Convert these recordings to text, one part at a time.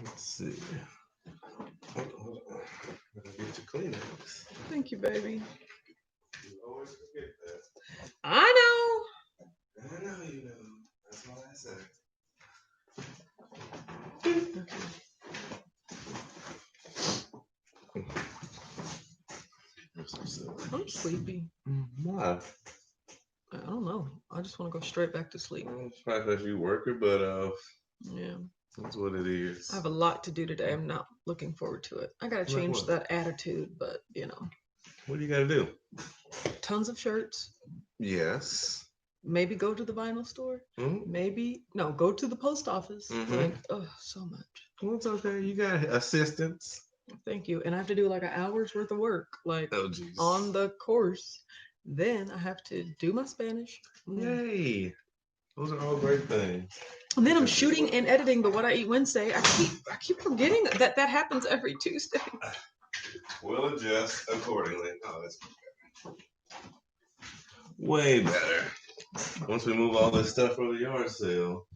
Let's see. Hold on. I'm gonna get your Kleenex. Thank you, baby. You always forget that. I know. I know you know. That's what I said. I'm sleepy. Why? I don't know. I just want to go straight back to sleep. It's probably because you work your butt off. Yeah. That's what it is. I have a lot to do today. I'm not looking forward to it. I got to change that attitude, but you know. What do you got to do? Tons of shirts. Yes. Maybe go to the vinyl store. Mm-hmm. Maybe, no, go to the post office. Mm-hmm. Like, oh, so much. Well, it's okay. You got assistance. Thank you. And I have to do like an hour's worth of work, like on the course. Then I have to do my Spanish. Yay. Those are all great things. And then I'm shooting and editing the What I Eat Wednesday. I keep forgetting that happens every Tuesday. We'll adjust accordingly. Oh, that's way better. Once we move all this stuff from the yard sale,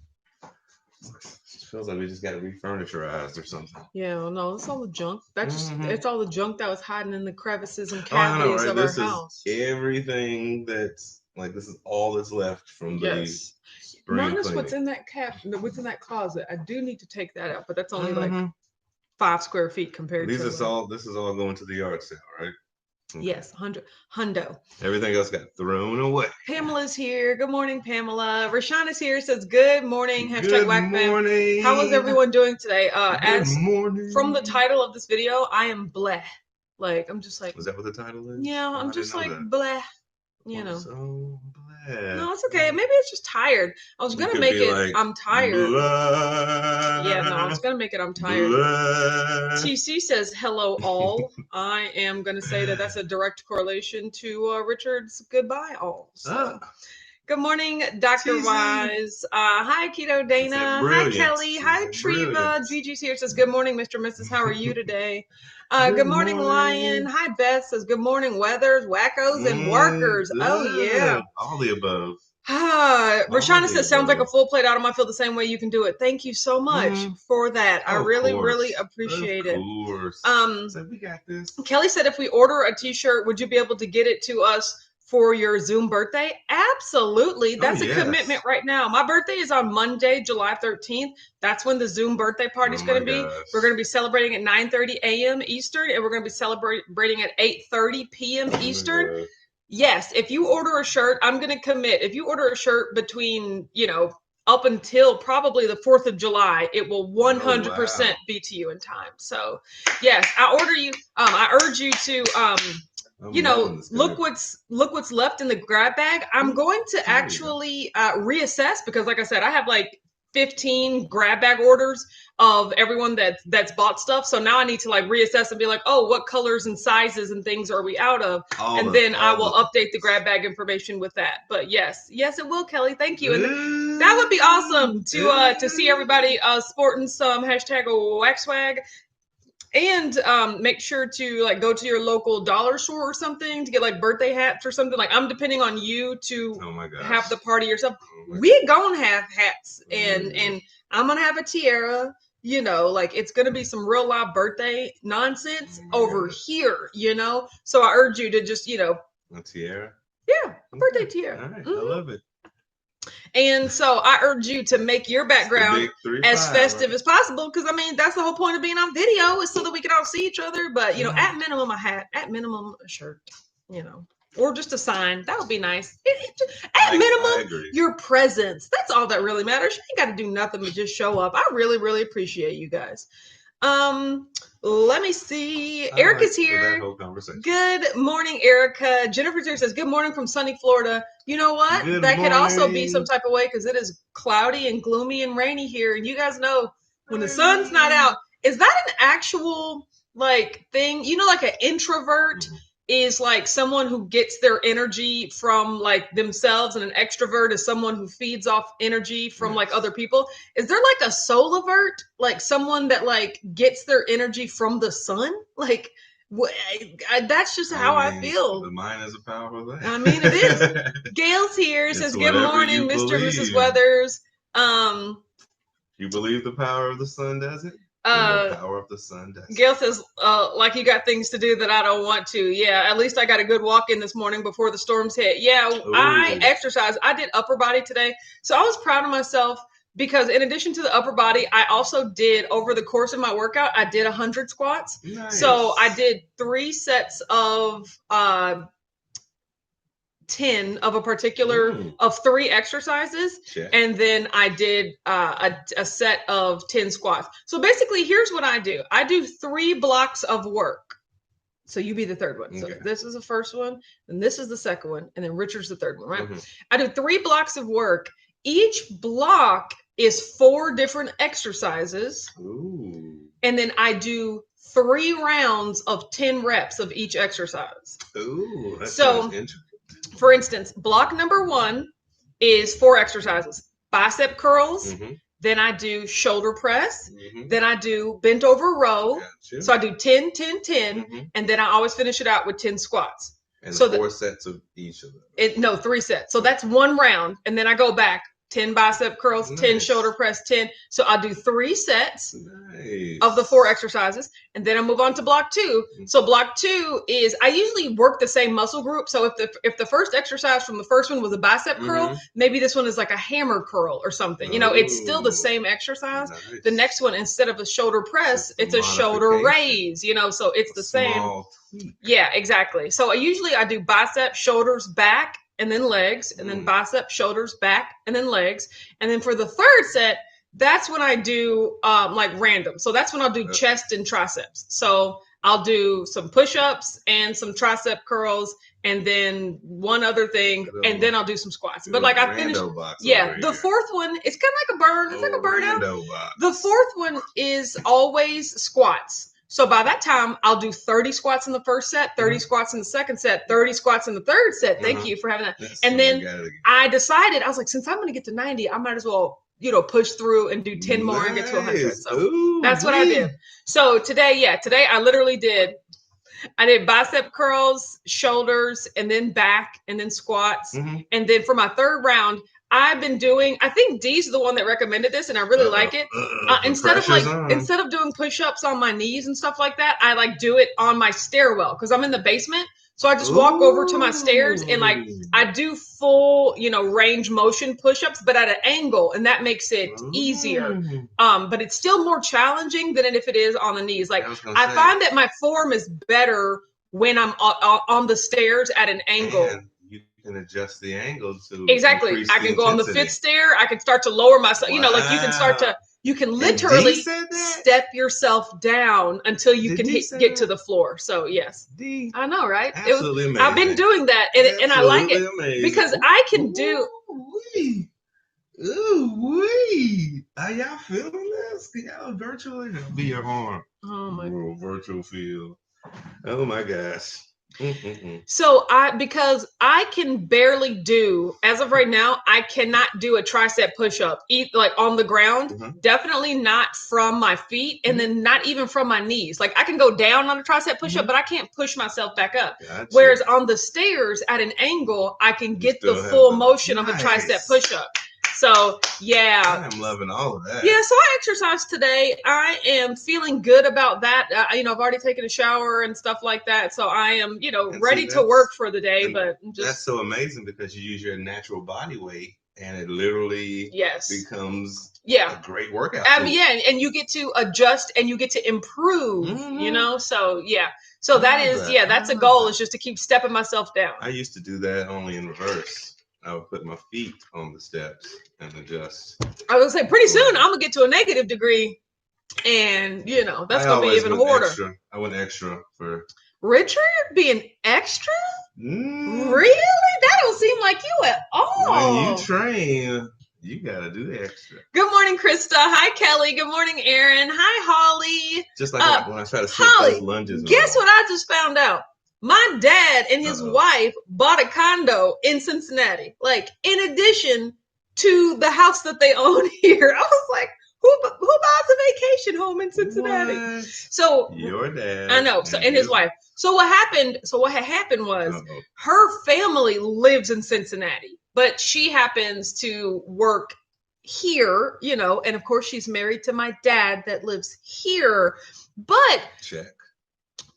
it feels like we just got to refurniturized or something. Yeah, no, it's all the junk. It's all the junk that was hiding in the crevices and Oh, I know, cavities right? of This our is house. everything that's like, this is all that's left from the spring minus cleaning. what's in that closet. I do need to take that out, but that's only like 5 square feet compared to. This is all going to the yard sale, right? Okay. Yes, hundo. Everything else got thrown away. Pamela's here. Good morning, Pamela. Rashawn is here. Says good morning. Good morning. How is everyone doing today? Good morning. From the title of this video, I am bleh. Like I'm just like. Is that what the title is? Yeah, I'm just like bleh. You know. So bleh. No, it's okay. Maybe it's just tired. I was gonna make it. Like, I'm tired. Blah, yeah, no, I was gonna make it. I'm tired. Blah. TC says hello all. I am gonna say that's a direct correlation to Richard's goodbye all. So. Good morning, Dr. TC. Wise. Hi, Keto Dana. Hi, Kelly. Hi, Treva. Gigi's here. Says good morning, Mr. and Mrs. How are you today? Good morning, Lion. Hi, Beth. Says good morning, Weathers, wackos, and workers. Oh, yeah. All the above. Rashana says, sounds like a full plate out. I feel the same way you can do it. Thank you so much for that. I really appreciate it. Of course. So we got this. Kelly said, if we order a t-shirt, would you be able to get it to us for your Zoom birthday? Absolutely. That's a commitment right now. My birthday is on Monday, July 13th. That's when the Zoom birthday party is going to be. We're going to be celebrating at 9:30 a.m. Eastern, and we're going to be celebrating at 8:30 p.m. Eastern. Yes, if you order a shirt, I'm going to commit. If you order a shirt between, up until probably the 4th of July, it will 100% be to you in time. So, yes, I urge you to look what's left in the grab bag. I'm going to actually reassess because, like I said, I have like 15 grab bag orders of everyone that's bought stuff. So now I need to like reassess and be like, oh, what colors and sizes and things are we out of? Then I will update the grab bag information with that. But yes, it will, Kelly. Thank you. And that would be awesome to see everybody sporting some hashtag WackSwag. And make sure to like go to your local dollar store or something to get like birthday hats or something. Like I'm depending on you to have the party yourself. We gonna have hats and I'm gonna have a tiara. Like it's gonna be some real live birthday nonsense over here. So I urge you to just a tiara. Yeah, birthday tiara. All right, I love it. And so I urge you to make your background as festive as possible because, that's the whole point of being on video is so that we can all see each other. But, at minimum, a hat, at minimum, a shirt, or just a sign. That would be nice. At minimum, your presence. That's all that really matters. You ain't got to do nothing but just show up. I really, really appreciate you guys. Let me see. Erica's here. Good morning, Erica. Jennifer's here says, good morning from sunny Florida. You know what? That could also be some type of way because it is cloudy and gloomy and rainy here. And you guys know when the sun's not out, is that an actual like thing? Like an introvert is like someone who gets their energy from like themselves, and an extrovert is someone who feeds off energy from like other people. Is there like a solavert, like someone that like gets their energy from the sun? Like that's just how I feel. The mind is a powerful thing. It is. Gail's here, says good morning, Mr. and Mrs. Weathers. You believe the power of the sun, does it? The power of the sun. Gail says, like you got things to do that I don't want to. Yeah, at least I got a good walk in this morning before the storms hit. Yeah, ooh. I exercised. I did upper body today. So I was proud of myself because in addition to the upper body, I also did, over the course of my workout, I did 100 squats. Nice. So I did 3 sets of 10 of a particular of 3 exercises. Sure. And then I did a set of 10 squats. So basically, here's what I do. I do 3 blocks of work. So you be the third one. So this is the first one, and this is the second one, and then Richard's the third one, right? I do 3 blocks of work. Each block is 4 different exercises. Ooh. And then I do 3 rounds of 10 reps of each exercise. Ooh, that sounds interesting. For instance, block number 1 is 4 exercises. Bicep curls. Then I do shoulder press. Then I do bent over row. Gotcha. So I do 10, 10, 10. And then I always finish it out with 10 squats. And so 4 sets of each of them. No, 3 sets. So that's 1 round. And then I go back. 10 bicep curls, nice. 10 shoulder press, 10. So I'll do 3 sets of the 4 exercises, and then I move on to block 2. So block 2 is, I usually work the same muscle group. So if the first exercise from the first one was a bicep curl, maybe this one is like a hammer curl or something. You know, it's still the same exercise. Nice. The next one, instead of a shoulder press, it's a shoulder raise, you know, so it's the same. Yeah, exactly. So I do bicep, shoulders, back, and then legs, and then bicep, shoulders, back, and then legs. And then for the third set, that's when I do like random. So that's when I'll do chest and triceps. So I'll do some push-ups and some tricep curls, and then one other thing, and then I'll do some squats. But like I finished, the fourth one, it's kind of like a burn. It's like a burnout. The fourth one is always squats. So by that time, I'll do 30 squats in the first set, 30 squats in the second set, 30 squats in the third set. Thank you for having that. And then I decided, I was like, since I'm going to get to 90, I might as well, push through and do 10 more and get to 100. So that's what I did. So today I literally I did bicep curls, shoulders, and then back, and then squats. And then for my third round, I've been doing, I think Dee's the one that recommended this, and I really like it. Instead of doing push-ups on my knees and stuff like that, I like do it on my stairwell because I'm in the basement. So I just walk over to my stairs and like I do full, range motion push-ups, but at an angle, and that makes it easier. But it's still more challenging than if it is on the knees. Like I find that my form is better when I'm on the stairs at an angle. You can adjust the angle to exactly. I can go on the 5th stair. I can start to lower myself. Wow. You can literally step yourself down until you can get to the floor. So yes, I know, right? Absolutely amazing. I've been doing that, and I like it because I can do. Are y'all feeling this? Can y'all virtually be your arm? Oh my God. Virtual feel. Oh my gosh. So because I can barely do, as of right now, I cannot do a tricep push-up like on the ground, definitely not from my feet, and then not even from my knees. Like I can go down on a tricep push-up, but I can't push myself back up. Gotcha. Whereas on the stairs at an angle, I can get the full motion of a tricep push-up. So yeah, I'm loving all of that. Yeah, so I exercised today. I am feeling good about that. I've already taken a shower and stuff like that, so I am, ready to work for the day. But that's so amazing because you use your natural body weight, and it literally becomes a great workout. And you get to adjust and you get to improve. So yeah. So that's a goal. Is just to keep stepping myself down. I used to do that only in reverse. I would put my feet on the steps and adjust. I was gonna say pretty soon I'm gonna get to a negative degree, and that's gonna be even harder. I went extra for Richard being extra. Really? That don't seem like you at all. When you train, you gotta do the extra. Good morning, Krista. Hi, Kelly. Good morning, Aaron. Hi, Holly. Just like when I try to sit those lunges. Guess what I just found out? My dad and his wife bought a condo in Cincinnati, like in addition to the house that they own here. I was like, who buys a vacation home in Cincinnati? What? So your dad. I know. So and his wife. So what happened? So what had happened was her family lives in Cincinnati, but she happens to work here, you know, and of course she's married to my dad that lives here. But check.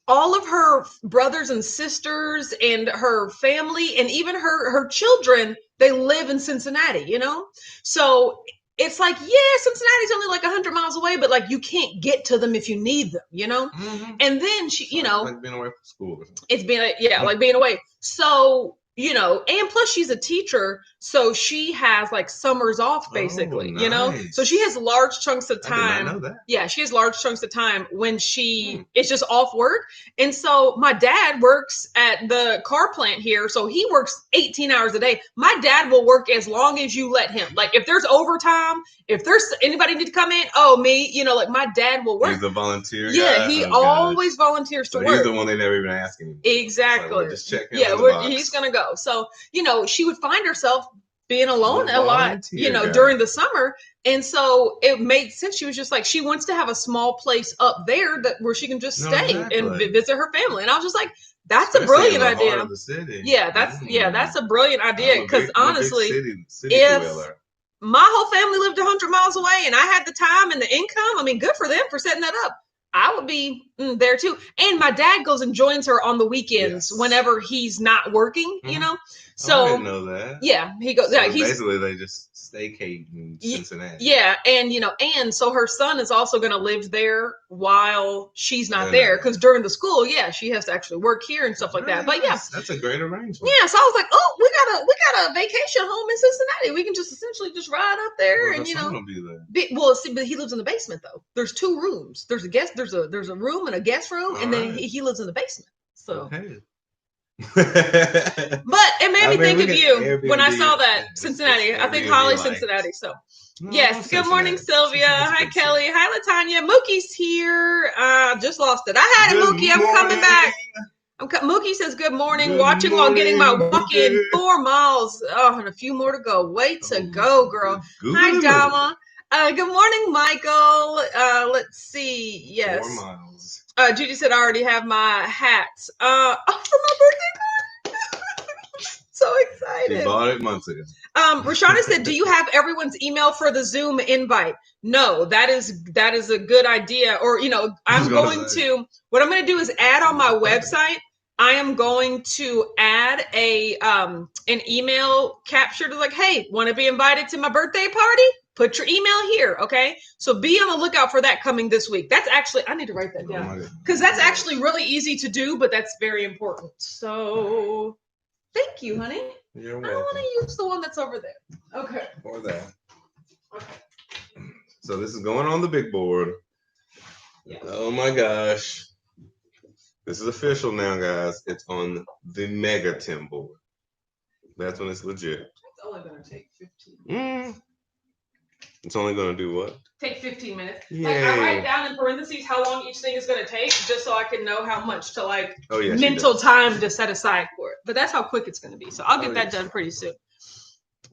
All of her brothers and sisters and her family and even her children, they live in Cincinnati, you know? So it's like, yeah, Cincinnati's only like 100 miles away, but like you can't get to them if you need them, you know? Mm-hmm. And then she, you know, like being away from school. It's been, yeah, like being away. So, you know, and plus she's a teacher, so she has like summers off basically, nice. You know? So she has large chunks of time. I did not know that. Yeah, she has large chunks of time when she is just off work. And so my dad works at the car plant here, so he works 18 hours a day. My dad will work as long as you let him. Like if there's overtime, if there's anybody need to come in, me, you know, like my dad will work. He's a volunteer. Yeah, guy? he always volunteers to work. He's the one they never even ask him. Exactly. Like, just check him. Yeah, he's gonna go. So, you know, she would find herself being alone a lot, you know, during the summer. And so it made sense. She was just like, she wants to have a small place up there where she can just stay and visit her family. And I was just like, that's a brilliant idea. Heart of the city. Yeah, that's a brilliant idea. Because honestly, if my whole family lived 100 miles away and I had the time and the income, I mean, good for them for setting that up. I would be there too. And my dad goes and joins her on the weekends whenever he's not working, you know? So I didn't know that. Yeah, he goes. So yeah, basically they just staycate in Cincinnati. Yeah, and you know, and so her son is also going to live there while she's not there because during the school, she has to actually work here and stuff like that. But that's a great arrangement. Yeah, so I was like, oh, we got a vacation home in Cincinnati. We can just essentially just ride up there, and you know, but he lives in the basement though. There's 2 rooms. There's a room and a guest room, and then he lives in the basement. So. Okay. But it made me think of you Airbnb, when I saw that Cincinnati. I think Holly, Cincinnati. So yes. Good morning, Sylvia. Hi, Kelly. Hi, Latanya. Mookie's here. Just lost it. I had it, Mookie. I'm coming back. Mookie says good morning. Watching while getting my walk in 4 miles. Oh, and a few more to go. Way to go, girl. Hi, Dama. Good morning, Michael. Let's see. Yes. 4 miles. Judy said I already have my hats. For my birthday party. So excited. She bought it months ago. Rashana said, do you have everyone's email for the Zoom invite? No, that is a good idea. Or, you know, what I'm going to do is add on my website. I am going to add an email capture to like, hey, want to be invited to my birthday party? Put your email here, okay? So be on the lookout for that coming this week. That's actually, I need to write that down because that's actually really easy to do, but that's very important. So thank you, honey. You're welcome. I want to use the one that's over there. Okay. Or that. Okay. So this is going on the big board. Yeah. Oh my gosh. This is official now, guys. It's on the Mega Tim board. That's when it's legit. It's only going to take 15 minutes. It's only going to do what? Take 15 minutes. Yay. Like I write down in parentheses how long each thing is going to take just so I can know how much to mental time to set aside for it. But that's how quick it's going to be. So I'll get that done pretty soon.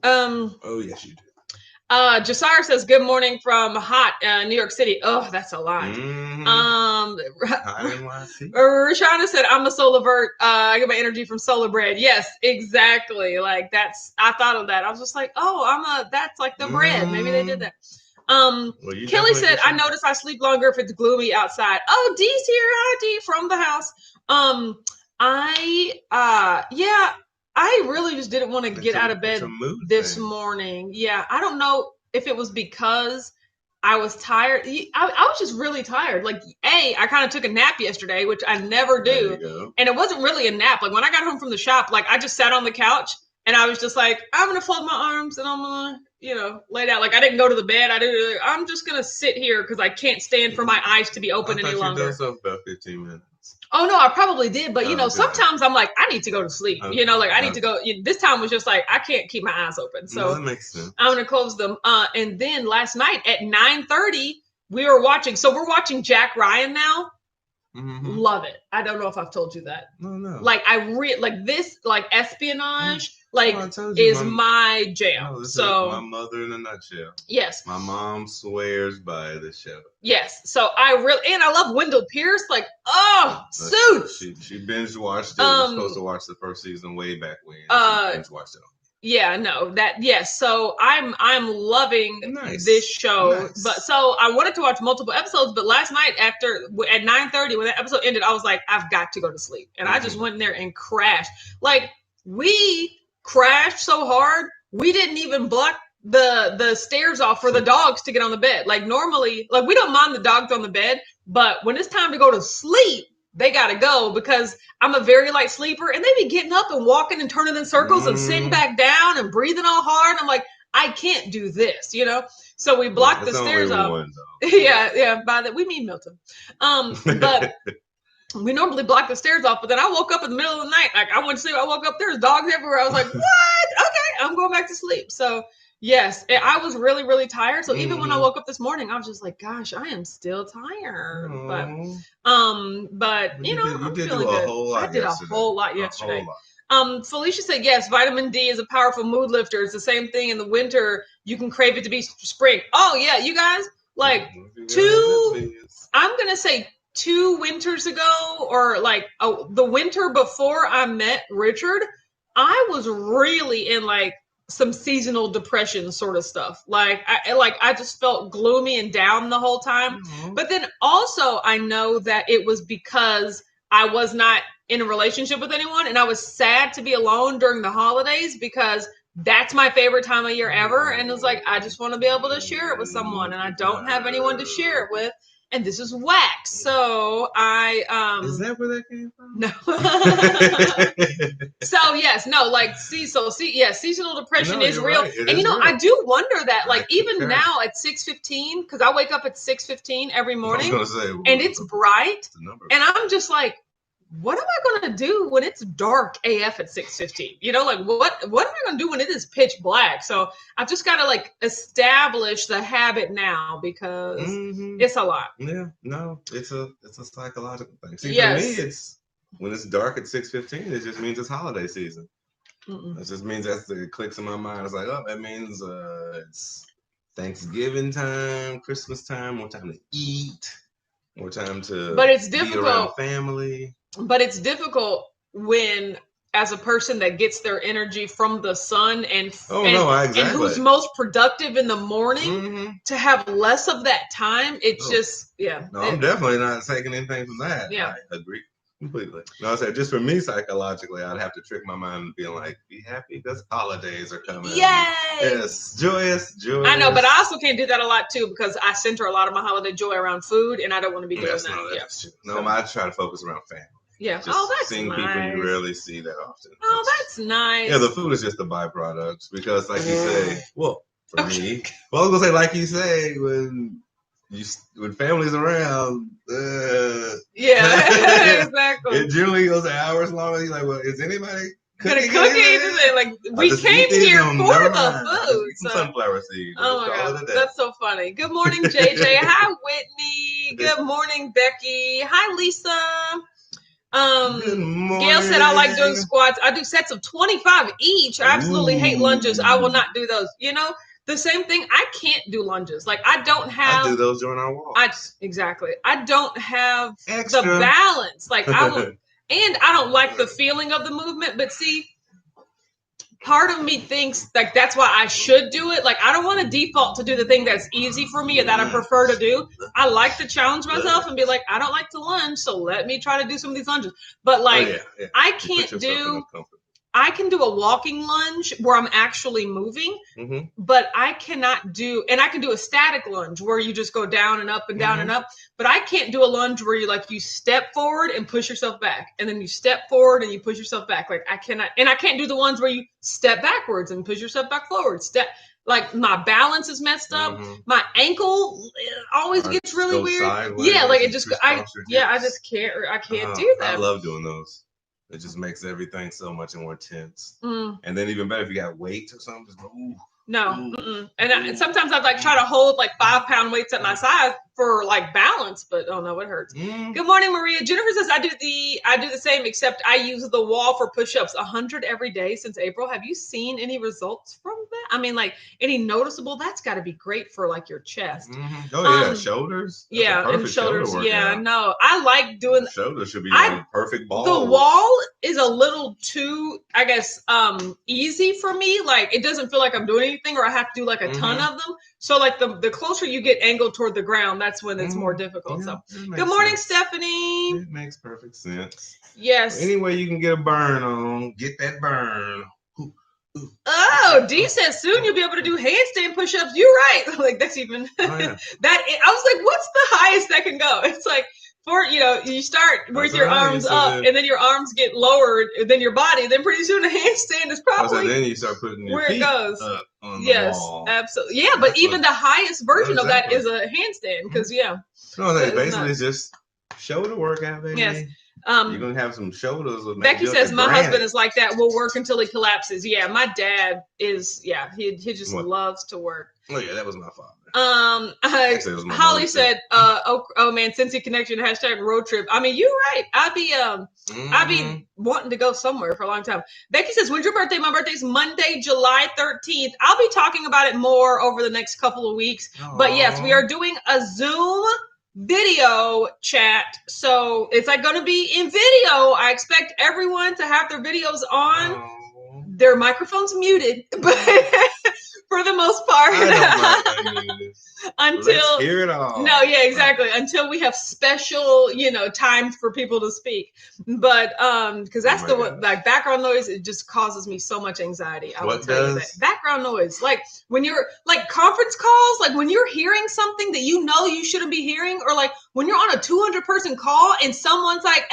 Oh, yes, you do. Jasar says, good morning from hot New York City. Oh, that's a lot. Rashana said, I'm a solar I get my energy from solar bread. Yes, exactly. Like I thought of that. I was just like, that's like the bread. Maybe they did that. Kelly said, I notice I sleep longer if it's gloomy outside. Oh, Dee's here. Hi, Dee from the house. I really just didn't want to get out of bed this morning. Yeah, I don't know if it was because I was tired. I was just really tired. Like, I kind of took a nap yesterday, which I never do. And it wasn't really a nap. Like, when I got home from the shop, like, I just sat on the couch and I was just like, I'm going to fold my arms and I'm going to, lay down. Like, I didn't go to the bed. I'm just going to sit here because I can't stand for my eyes to be open any longer. You done about 15 minutes. Oh, no, I probably did. But, sometimes I'm like, I need to go to sleep. Okay. I need to go. This time was just like, I can't keep my eyes open. So that makes sense. I'm going to close them. And then last night at 9:30, we were watching. So we're watching Jack Ryan now. Mm-hmm. Love it. I don't know if I've told you that. No. Like, this, like, espionage, is my jam. This is my mother in a nutshell. Yes. My mom swears by the show. Yes. So I love Wendell Pierce. Like, Suits. She binge watched it. Was supposed to watch the first season way back when. She binge watched it. Yeah, no, that yes. So I'm loving this show. But so I wanted to watch multiple episodes, but last night at 9:30 when that episode ended, I was like, I've got to go to sleep. And I just went in there and crashed. Like we crashed so hard, we didn't even block the stairs off for the dogs to get on the bed. Like normally, like we don't mind the dogs on the bed, but when it's time to go to sleep, they gotta go because I'm a very light sleeper and they be getting up and walking and turning in circles and sitting back down and breathing all hard. I'm like, I can't do this, you know? So we blocked the stairs off. Yeah. By that we mean Milton. But we normally block the stairs off, but then I woke up in the middle of the night. Like I went to sleep. I woke up, there's dogs everywhere. I was like, what? Okay, I'm going back to sleep. So yes, I was really, really tired. So even when I woke up this morning, I was just like, gosh, I am still tired. But you know, I'm feeling good. I did a whole lot yesterday. Felicia said, yes, vitamin D is a powerful mood lifter. It's the same thing in the winter. You can crave it to be spring. Oh yeah, you guys, like I'm going to say 2 winters ago, or like the winter before I met Richard, I was really in like some seasonal depression sort of stuff. Like I just felt gloomy and down the whole time. But then also I know that it was because I was not in a relationship with anyone and I was sad to be alone during the holidays because that's my favorite time of year ever. And it was like, I just want to be able to share it with someone and I don't have anyone to share it with. And this is wax. So Is that where that came from? No. So yes, no, like seasonal depression is real. Right. And you know, real. I do wonder that, like even now at 6:15, because I wake up at 6:15 every morning and it's bright. And I'm just like, what am I going to do when it's dark AF at 6:15? You know, like what am I going to do when it is pitch black? So I've just got to like establish the habit now because it's a lot. Yeah, no, it's a psychological thing. See, for me, it's when it's dark at 6:15, it just means it's holiday season. It just means it clicks in my mind. It's like, oh, that means it's Thanksgiving time, Christmas time, more time to eat, more time to be around family. But it's difficult when, as a person that gets their energy from the sun and who's most productive in the morning, to have less of that time, it's just, I'm definitely not taking anything from that. Yeah. I agree completely. No, I said just for me psychologically, I'd have to trick my mind and be like, be happy because holidays are coming. Yay! Yes, joyous. I know, but I also can't do that a lot too because I center a lot of my holiday joy around food and I don't want to be doing that. No, I try to focus around family. Yeah. Just seeing people you rarely see that often. Oh, that's nice. Yeah, the food is just a byproduct because, like you say, well, for me, I was gonna say, like you say, when family's around, exactly. It generally goes hours long. You're like, well, is anybody cooking anything? Like we came here for the food. Some sunflower seeds. Oh my God, that's so funny. Good morning, JJ. Hi, Whitney. Good morning, Becky. Hi, Lisa. Gail said, I like doing squats. I do sets of 25 each. I absolutely hate lunges. I will not do those. You know, the same thing. I can't do lunges. Like I don't have. I do those during our walks. Exactly. I don't have the balance. Like I will, and I don't like the feeling of the movement. But see, part of me thinks like that's why I should do it. Like I don't want to default to do the thing that's easy for me or that I prefer to do. I like to challenge myself and be like, I don't like to lunge, so let me try to do some of these lunges. But like I can't do. I can do a walking lunge where I'm actually moving, but I cannot do, and I can do a static lunge where you just go down and up and down and up, but I can't do a lunge where you step forward and push yourself back, and then you step forward and you push yourself back. Like I cannot, and I can't do the ones where you step backwards and push yourself back forward. Like my balance is messed up. My ankle always gets really weird. Yeah, like it just, I just can't, I can't do that. I love doing those. It just makes everything so much more tense. And then even better if you got weight or something. Just go, no. And sometimes I try to hold like 5-pound weights at my side for like balance, but oh no, it hurts. Good morning, Maria. Jennifer says I do the same, except I use the wall for push-ups 100 every day since April. Have you seen any results from that? I mean, like any noticeable? That's got to be great for like your chest. Oh yeah, shoulders. That's and shoulders. Yeah, no, I like doing shoulders. Should be on perfect ball. The wall is a little too, I guess, easy for me. Like it doesn't feel like I'm doing anything, or I have to do like a ton of them. So like the closer you get angled toward the ground, that's when it's more difficult. Yeah, so good morning, Stephanie. It makes perfect sense. Yes. Any way you can get a burn on, get that burn. Oh, Dee says soon you'll be able to do handstand push-ups. You're right. Like that's even that. I was like, what's the highest that can go? It's like you start with your arms up, and then your arms get lowered, and then your body. Then pretty soon a handstand is probably then you start putting your where feet it goes. Up on the wall. Absolutely. Yeah, but even the highest version of that is a handstand because basically it's just shoulder workout, baby. Yes. You're gonna have some shoulders. Becky says my husband is like that. We'll work until he collapses. Yeah, my dad is. Yeah, he just loves to work. Oh yeah, that was my father. Holly said, oh man, Cincy Connection #road trip. I mean, you're right. I'd be wanting to go somewhere for a long time. Becky says, when's your birthday? My birthday's Monday, July 13th. I'll be talking about it more over the next couple of weeks. Aww. But yes, we are doing a Zoom video chat. So it's like going to be in video. I expect everyone to have their videos on. Their microphones muted, but for the most part, until let's hear it all. No, yeah, exactly. Until we have special, times for people to speak. But because that's like background noise, it just causes me so much anxiety. I will tell you that. Background noise, like when you're like conference calls, like when you're hearing something that you know you shouldn't be hearing, or like when you're on a 200-person call and someone's like,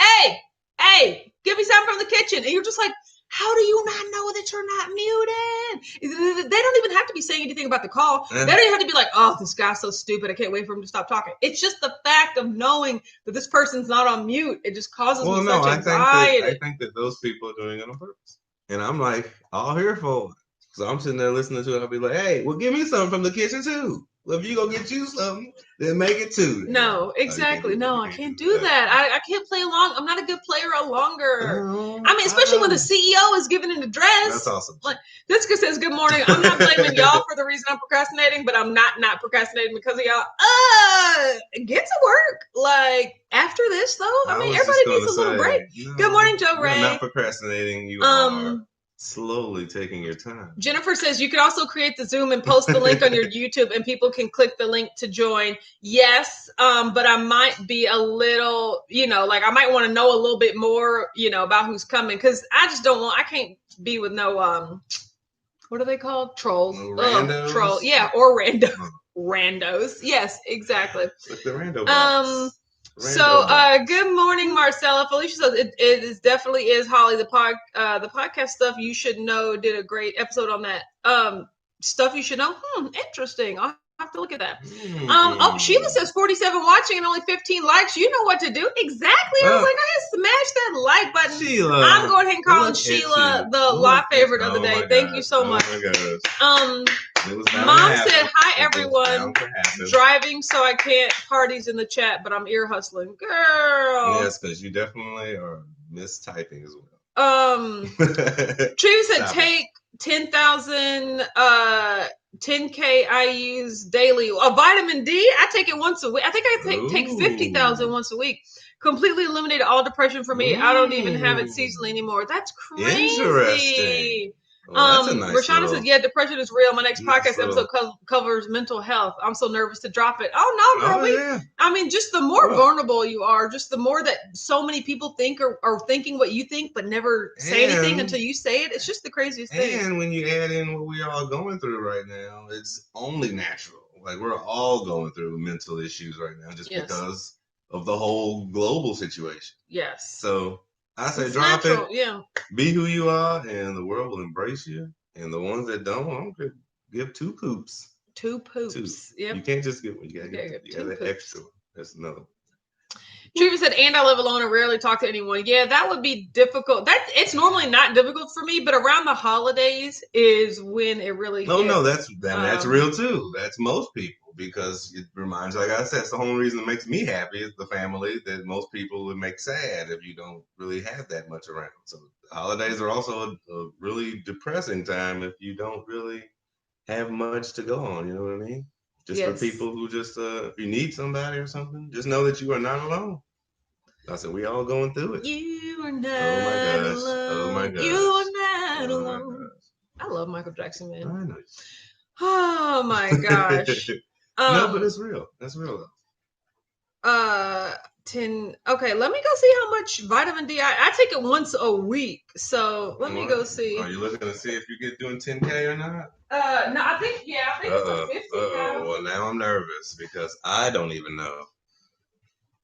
"Hey, give me something from the kitchen," and you're just like, how do you not know that you're not muted? They don't even have to be saying anything about the call. They don't even have to be like, oh, this guy's so stupid. I can't wait for him to stop talking. It's just the fact of knowing that this person's not on mute. It just causes me such anxiety. I think that those people are doing it on purpose. And I'm like, all here for it. So I'm sitting there listening to it. I'll be like, hey, well, give me something from the kitchen too. Well, if you go get you something, then make it too. No, exactly. I can't do that. I can't play along. I'm not a good player longer. I mean, especially when the CEO is giving an address. That's awesome. Like, Jessica says, good morning. I'm not blaming y'all for the reason I'm procrastinating, but I'm not procrastinating because of y'all. Get to work. Like, after this, though, I mean, everybody needs a little break. No, good morning, Joe Ray. You're not procrastinating. You are slowly taking your time. Jennifer says you can also create the Zoom and post the link on your YouTube and people can click the link to join. Yes, but I might be a little, like I might want to know a little bit more, about who's coming, because I can't be with no, what are they called? Trolls. Randos? Troll. Yeah, or randos. Yes, exactly. Like the rando box. So, good morning, Marcella. Felicia says it definitely is Holly. The podcast stuff you should know did a great episode on that. Stuff you should know. Interesting. I'll have to look at that. Sheila says 47 watching and only 15 likes. You know what to do. Exactly. I was like, I smash that like button. Sheila, I'm going ahead and calling Sheila the live favorite of the day. Thank you so much. Mom said, hi, everyone. Driving, so I can't parties in the chat, but I'm ear hustling. Girl. Yes, because you definitely are mistyping as well. Tree said, take 10,000 10K I use daily. A vitamin D, I take it once a week. I think I take 50,000 once a week. Completely eliminated all depression for me. I don't even have it seasonally anymore. That's crazy. Interesting. Well, that's a nice Rashana says, yeah, depression is real. My next podcast episode covers mental health. I'm so nervous to drop it. Oh, no, girl. I mean, just the more vulnerable you are, just the more that so many people think or are thinking what you think, but never say anything until you say it. It's just the craziest thing. And when you add in what we are going through right now, it's only natural. Like, we're all going through mental issues right now just because of the whole global situation. Yes. So I say drop it. Yeah. Be who you are, and the world will embrace you. And the ones that don't give two poops. Two poops. Yep. You can't just give one. You gotta get that extra. That's another. Treva said, and I live alone and rarely talk to anyone. Yeah, that would be difficult. It's normally not difficult for me, but around the holidays is when it really that's real too. That's most people. because it reminds you, like I said, it's the whole reason it makes me happy is the family that most people would make sad if you don't really have that much around. So the holidays are also a really depressing time if you don't really have much to go on. You know what I mean? Just for people who just, if you need somebody or something, just know that you are not alone. I said, we all going through it. You are not alone. Oh my gosh. You are not alone. I love Michael Jackson, man. I know. Oh my gosh. No, but it's real. That's real though. 10. Okay, let me go see how much vitamin D I take it once a week. So let me go see. Are you looking to see if you get doing 10K or not? No, I think it's a 50. Well, now I'm nervous because I don't even know.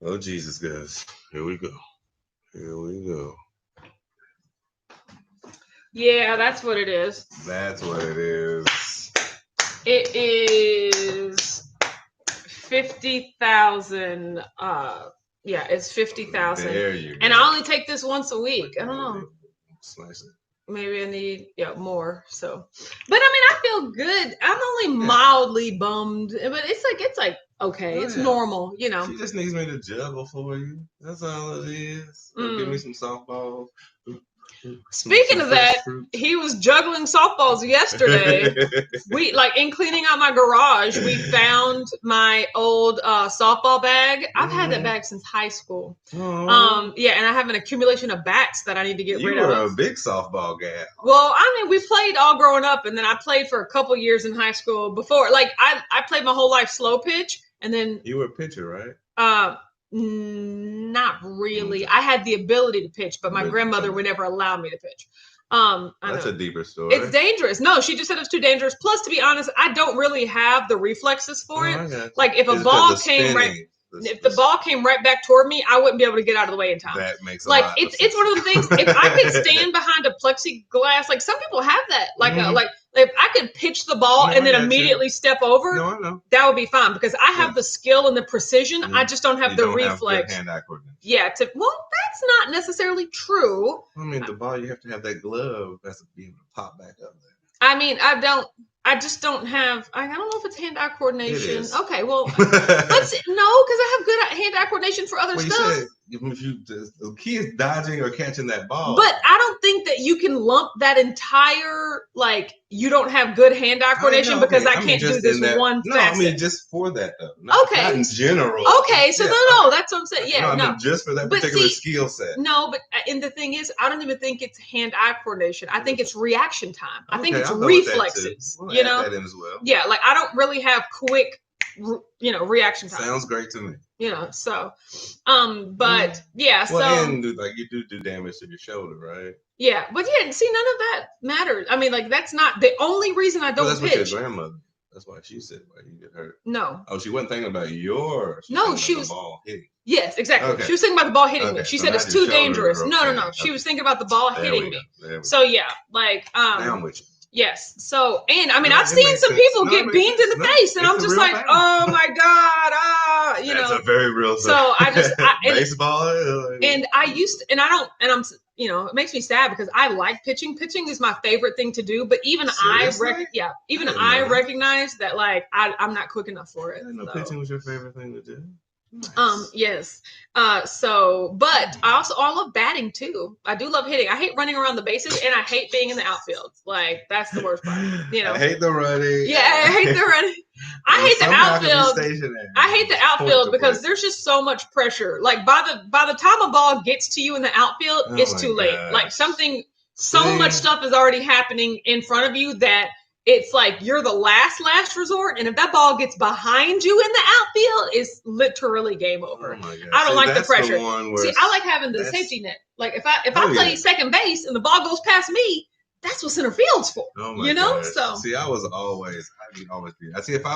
Oh Jesus, guys. Here we go. Yeah, that's what it is. That's what it is. It is 50,000. Yeah, it's 50,000. There you go. And I only take this once a week. I don't know. Slice it. Maybe I need more. So, but I mean, I feel good. I'm only mildly bummed, but it's like okay, it's normal, you know. She just needs me to juggle for you. That's all it is. Give me some softballs. Speaking of that, he was juggling softballs yesterday. We in cleaning out my garage, we found my old softball bag. I've had that bag since high school. Yeah, and I have an accumulation of bats that I need to get rid of. You were a big softball guy. Well, I mean, we played all growing up, and then I played for a couple years in high school before. I played my whole life slow pitch, and then you were a pitcher, right? Not really. I had the ability to pitch, but my grandmother would never allow me to pitch. That's a deeper story. It's dangerous. No, she just said it's too dangerous. Plus, to be honest, I don't really have the reflexes for it. Like if a ball came if the ball came right back toward me, I wouldn't be able to get out of the way in time. That makes a lot of sense. It's one of the things. If I could stand behind a plexiglass, like some people have that, if I could pitch the ball and then immediately step over, I know. That would be fine because I have the skill and the precision. I just don't have the reflex. Have hand-eye coordination. Yeah. That's not necessarily true. I mean, the ball, you have to have that glove that's to be able to pop back up there. I mean, I just don't have. I don't know if it's hand-eye coordination. It is. Okay, well, because I have good hand-eye coordination for other stuff. You said the key is dodging or catching that ball. But I don't think that you can lump that entire you don't have good hand-eye coordination because I can't do this one facet. No, I mean just for that though. Not in general. Okay, so no, that's what I'm saying. Yeah, I mean just for that particular skill set. No, and the thing is, I don't even think it's hand-eye coordination. I think it's reaction time. I think it's reflexes. We'll add that in as well. Yeah, I don't really have quick, reaction time. Sounds great to me. So, but yeah, and you do damage to your shoulder, right? Yeah, but see, none of that matters. I mean, that's not the only reason I don't pitch. That's what your grandmother. That's why she said why you get hurt. No. Oh, she wasn't thinking about yours. She was. The ball hitting. Yes, exactly. Okay. She was thinking about the ball hitting me. She said it's too dangerous. No. She was thinking about the ball hitting me. So yeah, now I'm with you. Yes. So, and I mean, I've seen some people get beamed in the face, and I'm just like, oh my God, That's a very real thing. So baseball. And I used to, and I don't, and I'm, it makes me sad because I like pitching. Pitching is my favorite thing to do, but even I recognize that I'm not quick enough for it. I didn't know pitching was your favorite thing to do. Nice. Yes. But I love batting too. I do love hitting. I hate running around the bases and I hate being in the outfield. That's the worst part. I hate the running. Yeah, I hate the running. I hate the outfield. I hate the outfield because there's just so much pressure. By the time a ball gets to you in the outfield, it's too late. So much stuff is already happening in front of you that it's you're the last resort, and if that ball gets behind you in the outfield, it's literally game over. Oh I don't like the pressure. I like having the safety net. If I play second base and the ball goes past me, that's what center field's for. Oh my gosh. So see, I would always be. I see if I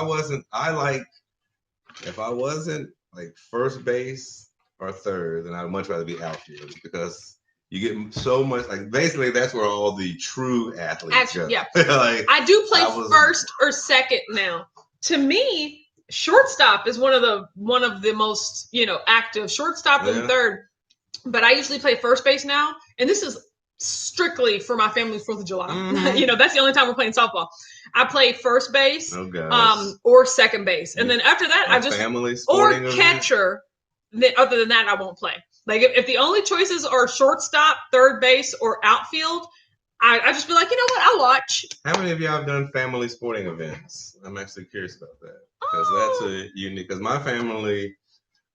wasn't first base or third, then I'd much rather be outfield because you get so much, basically that's where all the true athletes go. Yeah. I do play first or second now. To me, shortstop is one of the most, active, shortstop and third. But I usually play first base now. And this is strictly for my family's 4th of July. That's the only time we're playing softball. I play first base, or second base, and then after that, I just or catcher. Other than that, I won't play. Like if the only choices are shortstop, third base, or outfield, I just be like, you know what, I'll watch. How many of y'all have done family sporting events? I'm actually curious about that because that's a unique. Because my family,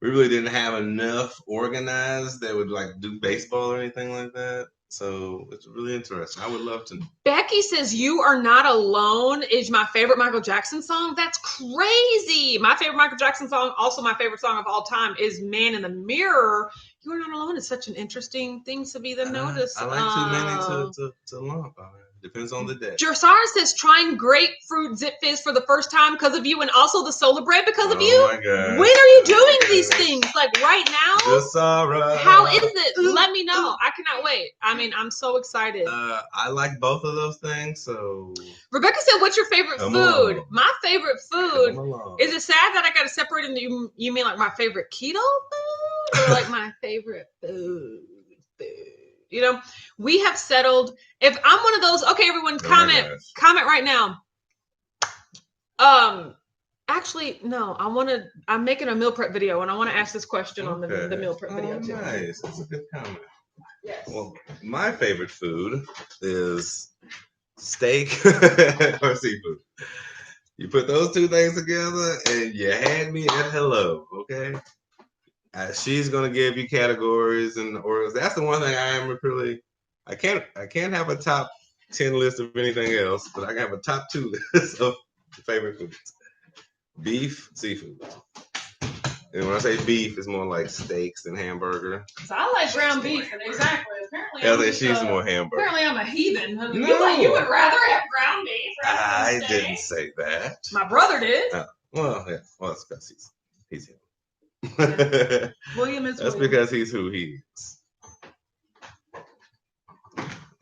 we really didn't have enough organized that would like do baseball or anything like that. So it's really interesting. I would love to know. Becky says, "You Are Not Alone" is my favorite Michael Jackson song. That's crazy. My favorite Michael Jackson song, also my favorite song of all time, is "Man in the Mirror." "You Are Not Alone" is such an interesting thing to be the notice. I like too many to lump. Depends on the day. Josara says, "Trying grapefruit zip fizz for the first time because of you, and also the solar bread because of you." Oh my God. When are you doing these things? Like right now? Josara. How is it? Let me know. I cannot wait. I mean, I'm so excited. I like both of those things. So Rebecca said, "What's your favorite food?" Along. My favorite food. Is it sad that I got to separate into you mean like my favorite keto food or like my favorite food? You know, we have settled. If I'm one of those, okay, everyone, comment right now. Actually, no, I'm making a meal prep video and I want to ask this question on the meal prep video too. Nice, that's a good comment. Yes. Well, my favorite food is steak or seafood. You put those two things together and you had me at hello, okay? She's gonna give you categories and orders. That's the one thing I am really. I can't have a top 10 list of anything else, but I can have a top 2 list of favorite foods: beef, seafood. And when I say beef, it's more like steaks and hamburger. So I like ground beef, and exactly. Apparently, she's more hamburger. Apparently, I'm a heathen. No. You would rather have ground beef. I didn't say that. My brother did. Well, yeah. Well, it's because he's him. William is. That's because he's who he is.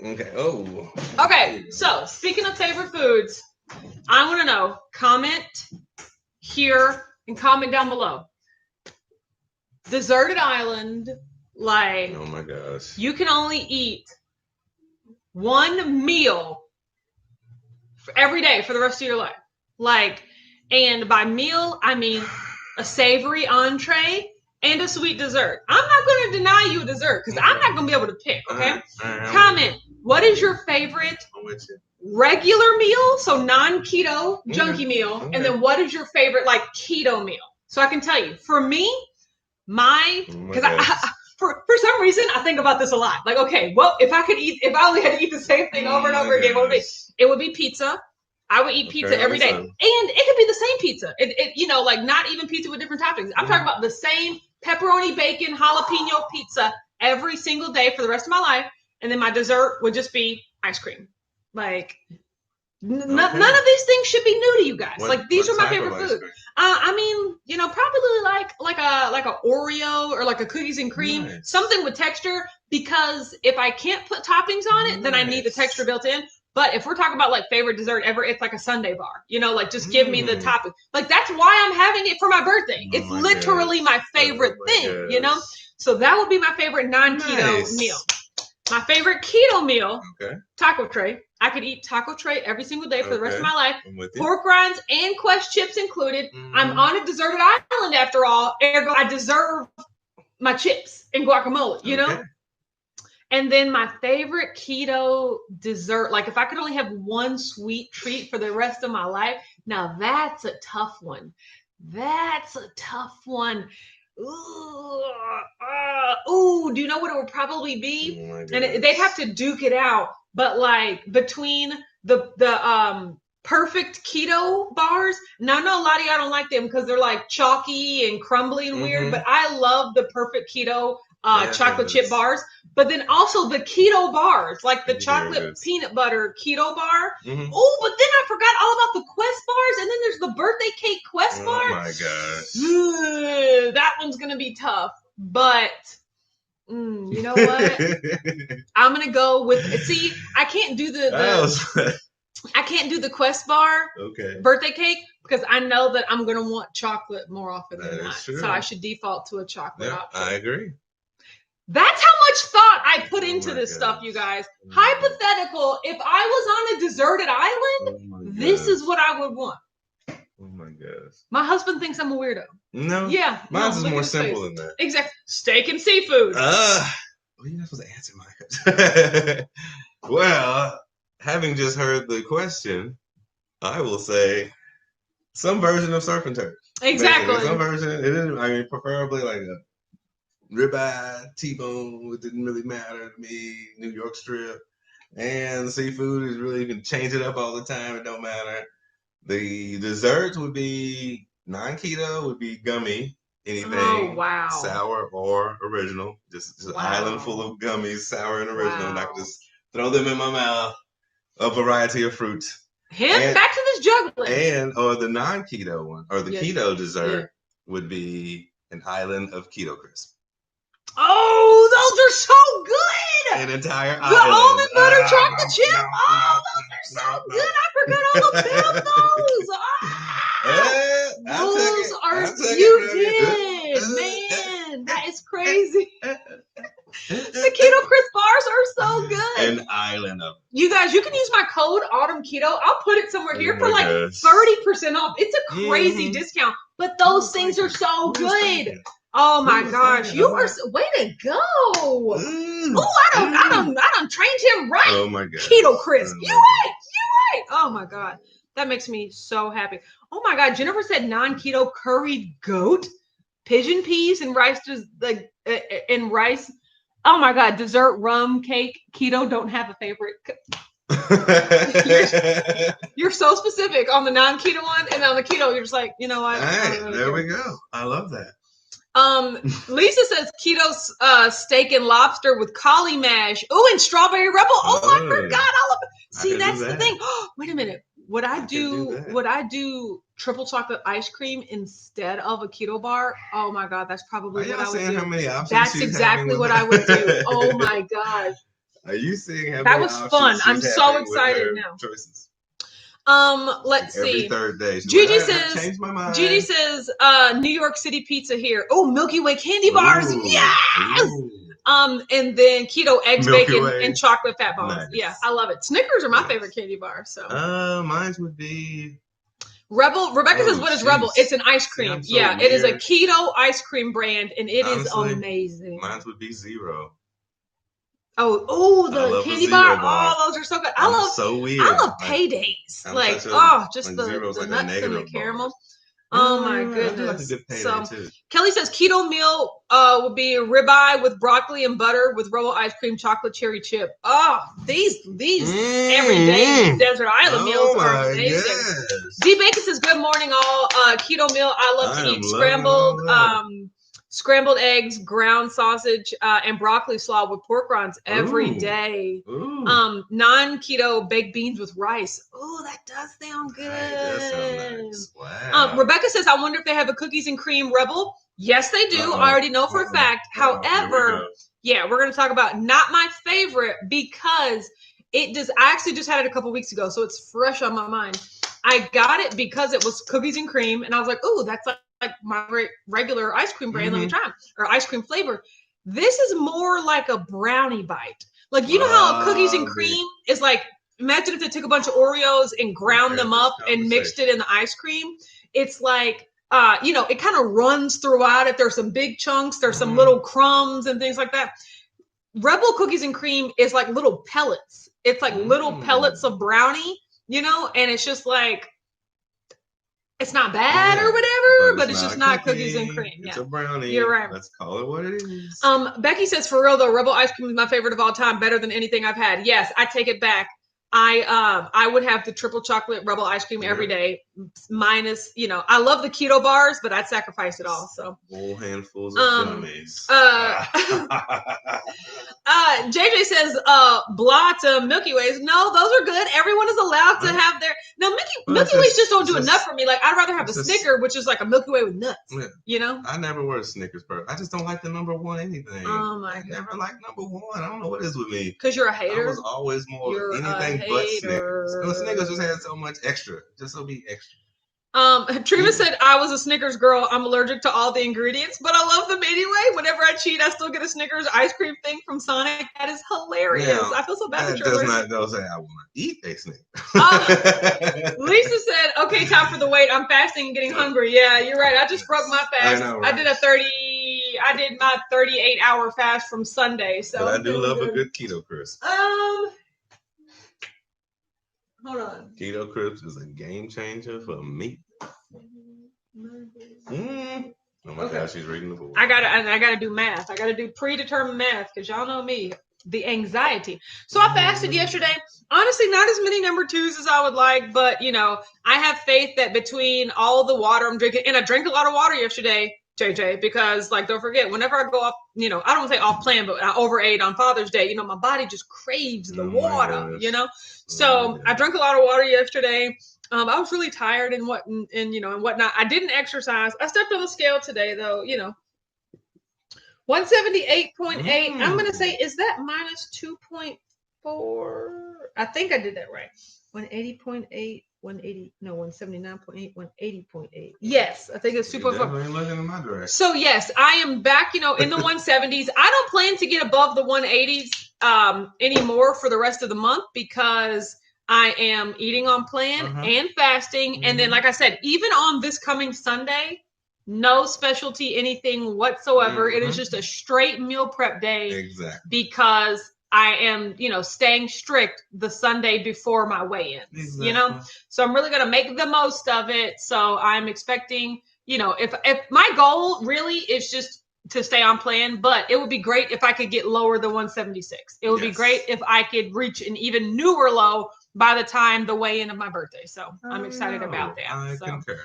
Okay. Oh. Okay. So speaking of favorite foods, I want to know. Comment here and comment down below. Deserted island, like. Oh my gosh. You can only eat one meal every day for the rest of your life. Like, and by meal I mean a savory entree and a sweet dessert. I'm not going to deny you a dessert because I'm not going to be able to pick, okay? Comment, what is your favorite regular meal, so non-keto junkie meal, and then what is your favorite like keto meal? So I can tell you, for me, because for some reason I think about this a lot. Like, okay, well, if I only had to eat the same thing over and over again, what would it be? It would be pizza. I would eat pizza every day. And it could be the same pizza. Like not even pizza with different toppings. I'm talking about the same pepperoni, bacon, jalapeno pizza every single day for the rest of my life. And then my dessert would just be ice cream. Like, none of these things should be new to you guys. These are my favorite food. I mean, probably like a Oreo or like a cookies and cream, something with texture. Because if I can't put toppings on it, then I need the texture built in. But if we're talking about like favorite dessert ever, it's like a sundae bar. Like just give me the topping. Like that's why I'm having it for my birthday. It's literally my favorite thing. So that would be my favorite non-keto meal. My favorite keto meal, taco tray. I could eat taco tray every single day for the rest of my life. Pork rinds and Quest chips included. I'm on a deserted island after all. Ergo, I deserve my chips and guacamole, you know? And then my favorite keto dessert, like if I could only have one sweet treat for the rest of my life, now that's a tough one. Ooh, do you know what it would probably be? And they'd have to duke it out, but like between the perfect keto bars. Now I know a lot of y'all don't like them because they're like chalky and crumbly and weird, but I love the perfect keto chocolate chip bars. But then also the keto bars, like the chocolate peanut butter keto bar. Oh, but then I forgot all about the Quest bars, and then there's the birthday cake Quest bar. Oh my gosh. That one's gonna be tough. But you know what? I'm gonna go with. See, I can't do I can't do the Quest bar birthday cake because I know that I'm gonna want chocolate more often than not. So I should default to a chocolate option. I agree. That's how much thought I put into this stuff, you guys. Hypothetical, if I was on a deserted island, this is what I would want. Oh my gosh. My husband thinks I'm a weirdo. No. Yeah. Mine's is more simple than that. Exactly. Steak and seafood. Well, you're not supposed to answer my Well, having just heard the question, I will say some version of surf and turf. Exactly. Basically, some version. It is, I mean, preferably like a ribeye, T-bone. It didn't really matter to me. New York strip. And the seafood is really, you can change it up all the time. It don't matter. The desserts would be non-keto, would be gummy. Anything sour or original. Just an island full of gummies, sour and original. And I can just throw them in my mouth. A variety of fruits. Back to this juggling. Or the non-keto one, or the keto dessert would be an island of Keto Crisp. Oh, those are so good! An entire island. The almond butter chocolate chip. Those are so good. I forgot all about those. You did, man. That is crazy. The Keto Crisp bars are so good. An island of. You guys, you can use my code Autumn Keto. I'll put it somewhere here for like 30% off. It's a crazy discount, but those things are so good. Oh my gosh, you are way to go! Oh, I don't trained him right. Oh my god, Keto Crisp, you right. Oh my god, that makes me so happy. Oh my god, Jennifer said non-keto curried goat, pigeon peas, and rice and rice. Oh my god, dessert rum cake. Keto don't have a favorite. You're so specific on the non-keto one, and on the keto, you're just like, you know what? There we go. I love that. Lisa says keto steak and lobster with cauli mash. Oh, and strawberry rebel. Oh, I forgot all of it. See, that's the thing. Wait a minute. Would I do triple chocolate ice cream instead of a keto bar? Oh my god, that's probably what I would do. How many options that's exactly what I would do. Oh my god. Are you seeing how that was fun? I'm so excited now. Choices? Let's see. Every third day. Gigi says, New York City pizza here. Oh, Milky Way candy bars. Yes. Ooh. And then keto eggs, Milky bacon, Way. And chocolate fat bombs. Nice. Yeah, I love it. Snickers are my favorite candy bar. So, mine would be Rebel. Rebecca says, "What is Rebel? It's an ice cream. Yeah, weird. It is a keto ice cream brand, and it is amazing. Mine would be Zero. Oh, the candy bar. Oh, those are so good. I love paydays. Like, just the nuts and the caramel. Oh my goodness. So Kelly says keto meal would be a ribeye with broccoli and butter with Rebel ice cream, chocolate cherry chip. Oh, these everyday desert island meals are amazing. Yes. D Bacon says good morning all. Keto meal. I love to eat scrambled eggs, ground sausage, and broccoli slaw with pork rinds every day. Non-keto baked beans with rice. Oh, that does sound good. That sounds nice. Wow. Rebecca says, I wonder if they have a cookies and cream Rebel. Yes, they do. I already know for a fact. However, we're going to talk about not my favorite because it does. I actually just had it a couple weeks ago, so it's fresh on my mind. I got it because it was cookies and cream, and I was like, oh, that's like my regular ice cream brand. Let me try them. Or ice cream flavor. This is more like a brownie bite. Like, you know how cookies and cream is like, imagine if they took a bunch of Oreos and ground them up and mixed it in the ice cream. It's like, it kind of runs throughout it. There's some big chunks. There's some little crumbs and things like that. Rebel cookies and cream is like little pellets. It's like little pellets of brownie, and it's just like, it's not bad or whatever, but it's just not cookies and cream. It's a brownie. You're right. Let's call it what it is. Becky says, for real though, Rebel ice cream is my favorite of all time, better than anything I've had. Yes, I take it back. I would have the triple chocolate Rebel ice cream every day, minus, I love the keto bars, but I'd sacrifice it all. So whole handfuls of gummies. JJ says, blah to Milky Ways. No, those are good. Everyone is allowed to have their. No, Milky Ways just don't do enough for me. Like, I'd rather have a Snicker, which is like a Milky Way with nuts. I never were a Snickers person. I just don't like the number one anything. Oh my god, never liked number one. I don't know what is with me. Because you're a hater. I was always more anything but Snickers. And the Snickers just had so much extra. Just so be extra. Trina said, I was a Snickers girl. I'm allergic to all the ingredients, but I love them anyway. Whenever I I cheat, I still get a Snickers ice cream thing from Sonic. That is hilarious. Now, I feel so bad that does not go say I want to eat a Snickers. Lisa said, okay, time for the wait. I'm fasting and getting hungry. Yeah, you're right. I just broke my fast. I know, right? I did my 38-hour fast from Sunday. So but I do love a good keto crisp. Hold on. Keto crisp is a game changer for me. Oh my gosh, she's reading the board. I gotta do math. I gotta do predetermined math because y'all know me, the anxiety. So I fasted yesterday. Honestly, not as many number 2s as I would like, but I have faith that between all the water I'm drinking, and I drank a lot of water yesterday, JJ, because don't forget, whenever I go off, I don't say off plan, but I overate on Father's Day, my body just craves the water, So I drank a lot of water yesterday. I was really tired and whatnot. I didn't exercise. I stepped on the scale today though, 178.8. I'm going to say, is that minus 2.4? I think I did that right. 180.8, 179.8, 180.8. Yes, I think it's 2.4. Definitely looking in my direction. So yes, I am back, in the 170s. I don't plan to get above the 180s anymore for the rest of the month because I am eating on plan and fasting. And then, like I said, even on this coming Sunday, no specialty, anything whatsoever. It is just a straight meal prep day. Exactly. Because I am, staying strict the Sunday before my weigh-in, exactly. So I'm really going to make the most of it. So I'm expecting, if my goal really is just to stay on plan, but it would be great if I could get lower than 176. It would be great if I could reach an even newer low by the time the weigh-in of my birthday. So I'm excited about that. I concur.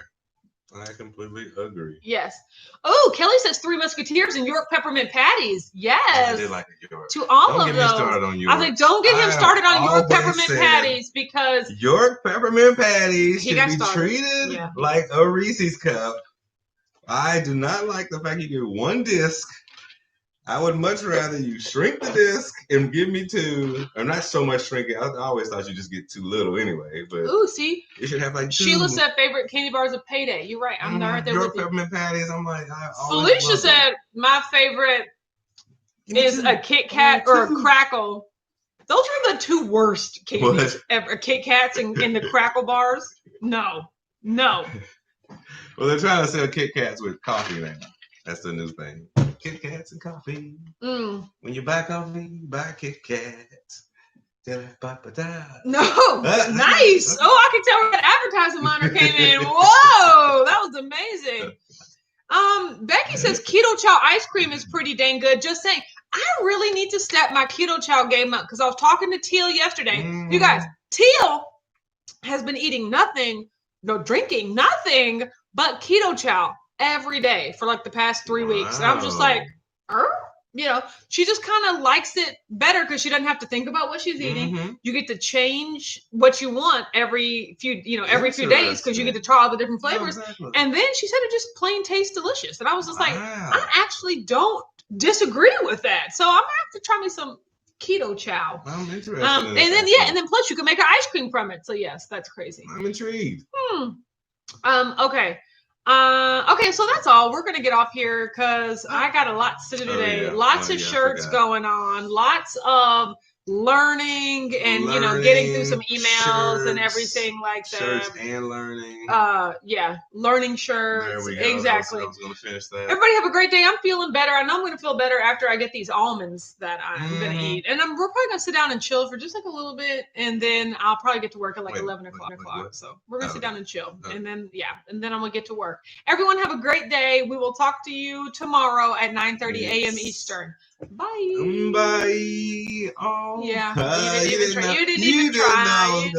I completely agree. Yes. Oh, Kelly says 3 Musketeers and York peppermint patties. Yes. I did like a York. To all don't of get those. Me started on York. I was like, don't get him started on York peppermint patties because York peppermint patties should be treated like a Reese's cup. I do not like the fact you get 1 disc. I would much rather you shrink the disc and give me 2, or not so much shrinking. I always thought you just get too little anyway. But see, you should have 2. Sheila said favorite candy bars of Payday. You're right. I'm right there with you. Peppermint patties. I'm like, Felicia said my favorite is a Kit Kat or a Crackle. Those are the 2 worst candies ever. Kit Kats and the Crackle bars. No. Well, they're trying to sell Kit Kats with coffee now. That's the new thing. Kit Kats and coffee. When you buy coffee, buy Kit Kats. No, nice. I can tell where that advertising monitor came in. Whoa, that was amazing. Becky says Keto Chow ice cream is pretty dang good. Just saying, I really need to step my Keto Chow game up because I was talking to Teal yesterday. You guys, Teal has been eating drinking nothing but Keto Chow every day for the past 3 weeks. And I'm just like, she just kind of likes it better because she doesn't have to think about what she's eating. You get to change what you want every few days because you get to try all the different flavors. Exactly. And then she said it just plain tastes delicious. And I was just like, I actually don't disagree with that. So I'm gonna have to try me some Keto Chow. I'm interested. And then plus you can make an ice cream from it. So yes, that's crazy. I'm intrigued. Okay. Okay, so that's all. We're gonna get off here because I got a lot to do today. Lots of shirts going on, lots of learning and getting through some emails and everything like that. Shirts and learning. Learning shirts. There we go. Exactly. I was gonna finish that. Everybody have a great day. I'm feeling better. I know I'm gonna feel better after I get these almonds that I'm gonna eat. And we're probably gonna sit down and chill for just a little bit, and then I'll probably get to work at 11 o'clock. So we're gonna sit down and chill, and then I'm gonna get to work. Everyone have a great day. We will talk to you tomorrow at 9:30 a.m. Eastern. Bye. Bye. Oh. Yeah. You didn't even try.